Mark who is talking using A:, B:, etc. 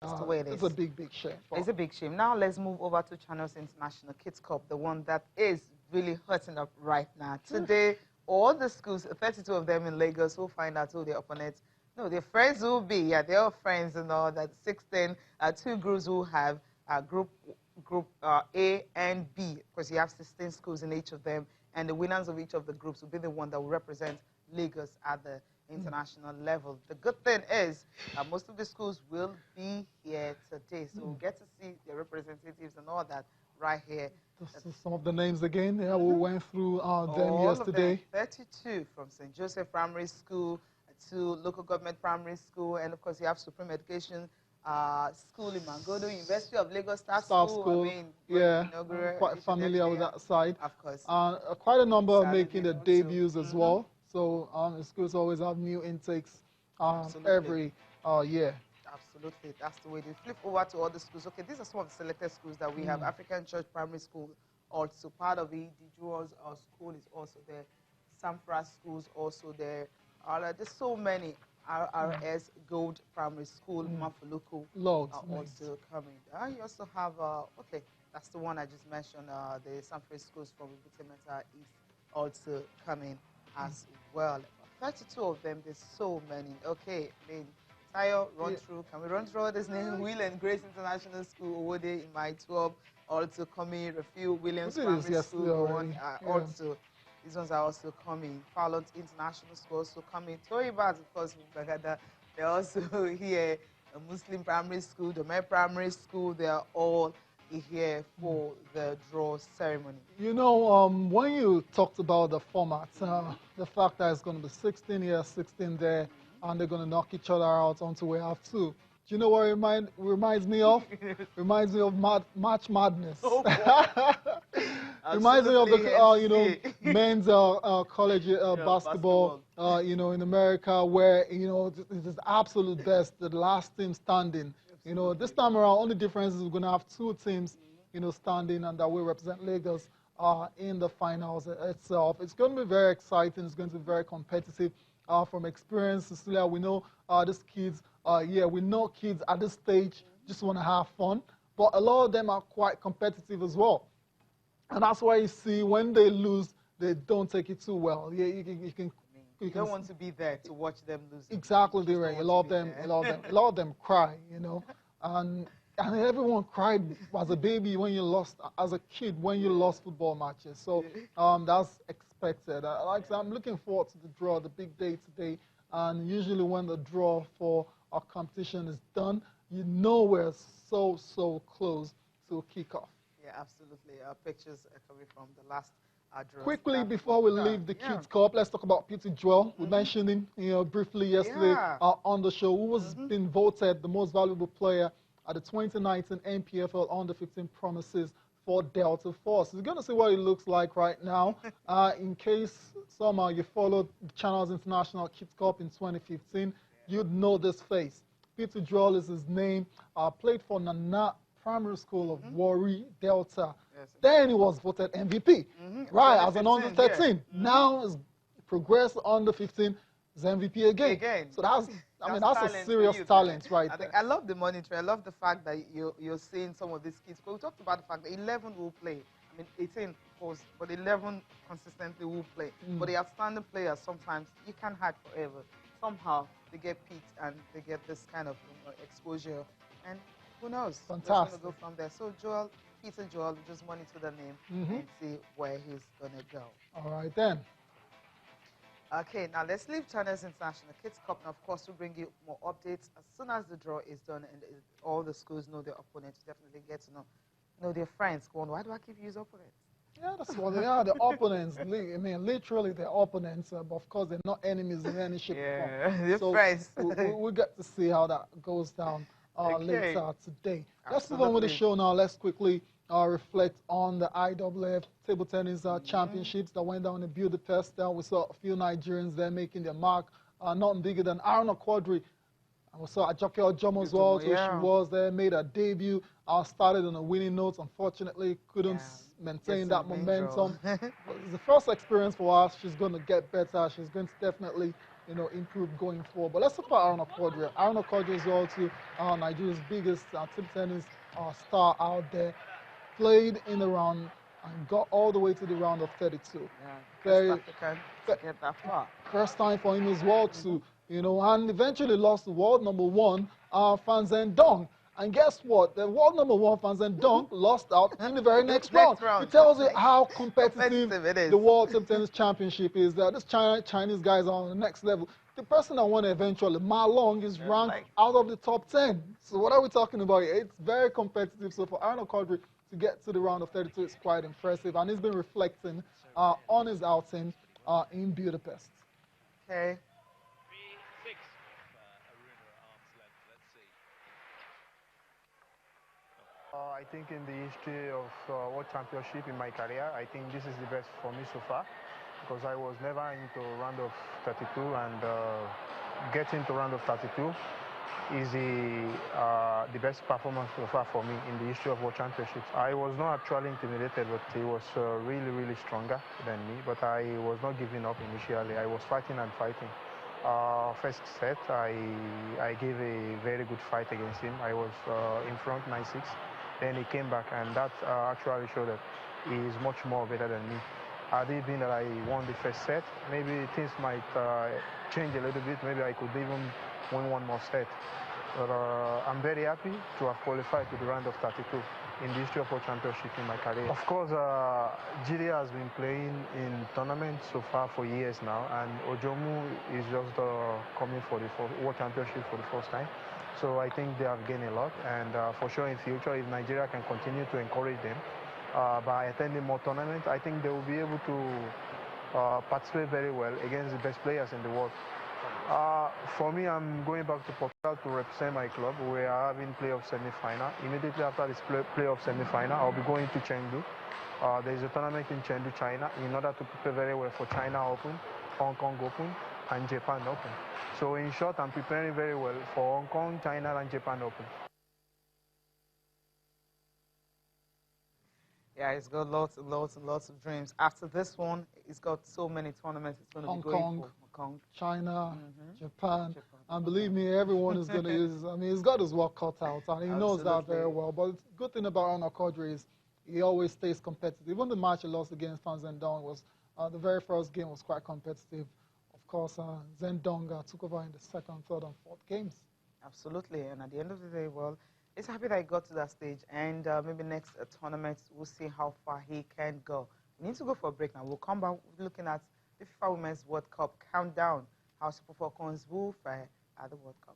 A: That's the way it is.
B: It's a big shame.
A: It's a big shame. Now let's move over to Channels International Kids Cup, the one that is really hurting up right now. Today, all the schools, 32 of them in Lagos, will find out who their opponents, no, their friends will be. Yeah, they're all friends and all that. 16, two groups will have group A and B, because you have 16 schools in each of them, and the winners of each of the groups will be the one that will represent Lagos at the international level. The good thing is most of the schools will be here today, so we'll get to see their representatives and all that right here.
B: Some of the names again, yeah, we went through them yesterday.
A: Of them, 32 from St. Joseph Primary School to local government primary school, and of course you have Supreme Education School in Mangodo, University of Lagos Staff School. I mean,
B: yeah, I'm quite familiar with that side.
A: Of course.
B: Quite a number are making their debuts as well. So the schools always have new intakes every year.
A: Absolutely, that's the way they flip over to other schools. Okay, these are some of the selected schools that we have. African Church Primary School, also part of it. The Jewels School is also there. Samfra schools also there. There's so many. RRS Gold Primary School, Mafuluku, also coming. You also have, okay, that's the one I just mentioned, the Samfra schools from Butemeta East also coming as well. 32 of them, there's so many. Okay, I mean, Tayo, run through. Can we run through all this name? Will and Grace International School, Owode in my 12, also coming. Refuel Williams Primary School, also. These ones are also coming. Fallout International School also coming. Toribas, of course, they're also here. A Muslim Primary School, the Domain Primary School, they're all here for the draw ceremony.
B: You know, when you talked about the format, the fact that it's going to be 16 here, 16 there, and they're going to knock each other out until we have two. Do you know what it reminds me of? Reminds me of March Madness. Oh, reminds me of the men's college basketball, in America, where it is absolute best, the last team standing. This time around, only difference is we're going to have two teams, standing, and that will represent Lagos in the finals itself. It's going to be very exciting. It's going to be very competitive. From experience, Cecilia, we know these kids. We know kids at this stage just want to have fun, but a lot of them are quite competitive as well. And that's why you see when they lose, they don't take it too well. Yeah, you
A: don't want to be there to watch them lose.
B: Exactly, right. A lot of them cry, and everyone cried as a baby when you lost, as a kid when you lost football matches. So that's expected. I'm looking forward to the draw, the big day today. And usually when the draw for our competition is done, we're so close to kickoff.
A: Yeah, absolutely. Pictures are coming from the last draw.
B: Quickly, before we leave the Kids Cup, let's talk about Int'l. We mentioned him briefly yesterday on the show, who was been voted the most valuable player at the 2019 NPFL Under-15 Promises for Delta Force. We're going to see what it looks like right now. In case somehow you followed the Channels International Kids Cup in 2015, you'd know this face. Int'l is his name. Played for Nana Primary School of Warri, Delta. Yes. Then he was voted MVP, right, as an under-13. Now he's progressed under-15, is MVP again. So that's a serious talent right there.
A: I love the monitor. I love the fact that you're seeing some of these kids. But we talked about the fact that 11 will play. I mean, 18, of course, but 11 consistently will play. But the outstanding players, sometimes you can't hide forever. Somehow they get picked and they get this kind of exposure. And who knows?
B: Fantastic.
A: Going to go from there. So Peter Joel, just monitor the name and see where he's going to go.
B: All right then.
A: Okay, now let's leave Channels International Kids Cup. Now, of course, we'll bring you more updates as soon as the draw is done and all the schools know their opponents. Definitely get to know their friends. Go on, why do I keep using opponents?
B: Yeah, that's what they are, the opponents. I mean, literally they're opponents, but of course they're not enemies in any shape or form.
A: They're friends.
B: We'll get to see how that goes down later today. Let's move on with the show now. Let's quickly reflect on the IAAF Table Tennis Championships that went down in Budapest. We saw a few Nigerians there making their mark, nothing bigger than Aaron Quadri. And we saw Ajoke Ojomo as well, so she was there, made her debut, started on a winning note. Unfortunately, couldn't maintain that momentum. But it's the first experience for us. She's going to get better. She's going to definitely improve going forward. But let's talk about Aaron Okodre. Aaron Okodre is also Nigeria's biggest table tennis star out there. Played in the round and got all the way to the round of 32.
A: Yeah,
B: Very,
A: African to get that far.
B: First time for him as well too, and eventually lost to world number one, Fan Zhendong. And guess what? The world number one, Fan Zhendong, lost out in the very next round. It tells you how competitive
A: it is.
B: The World Table Tennis Championship is. That these Chinese guys are on the next level. The person that won eventually, Ma Long, is ranked out of the top 10. So what are we talking about here? It's very competitive. So for Aaron Okodre to get to the round of 32 is quite impressive. And he's been reflecting on his outing in Budapest.
A: Okay.
C: I think in the history of World Championship in my career, I think this is the best for me so far, because I was never into round of 32, and getting to round of 32 is the best performance so far for me in the history of World Championships. I was not actually intimidated, but he was really, really stronger than me, but I was not giving up initially. I was fighting and fighting. First set, I gave a very good fight against him. I was in front 9-6. Then he came back, and that actually showed that he is much more better than me. Had it been that I won the first set, maybe things might change a little bit. Maybe I could even win one more set. But I'm very happy to have qualified to the round of 32 in the history of World Championship in my career. Of course, Jiri has been playing in tournaments so far for years now, and Ojomu is just coming for the World Championship for the first time. So I think they have gained a lot, and for sure in future, if Nigeria can continue to encourage them by attending more tournaments, I think they will be able to participate very well against the best players in the world. For me, I'm going back to Portugal to represent my club. We are having playoff semi-final. Immediately after this playoff semi-final, I'll be going to Chengdu. There is a tournament in Chengdu, China, in order to prepare very well for China Open, Hong Kong Open, and Japan Open. So in short, I'm preparing very well for Hong Kong, China, and Japan Open.
A: Yeah, he's got lots and lots and lots of dreams. After this one, he's got so many tournaments he's going to be going for. Hong Kong,
B: China, Japan. And believe me, everyone is going to use, he's got his work cut out, and he knows that very well. But the good thing about Aaron Okodre is he always stays competitive. Even the match he lost against Fan Zhendong was, the very first game was quite competitive. Of course, Zhendong took over in the second, third, and fourth games.
A: Absolutely, and at the end of the day, well, it's happy that he got to that stage, and maybe next tournament, we'll see how far he can go. We need to go for a break now. We'll come back looking at the FIFA Women's World Cup countdown, how Super Falcons will fare at the World Cup.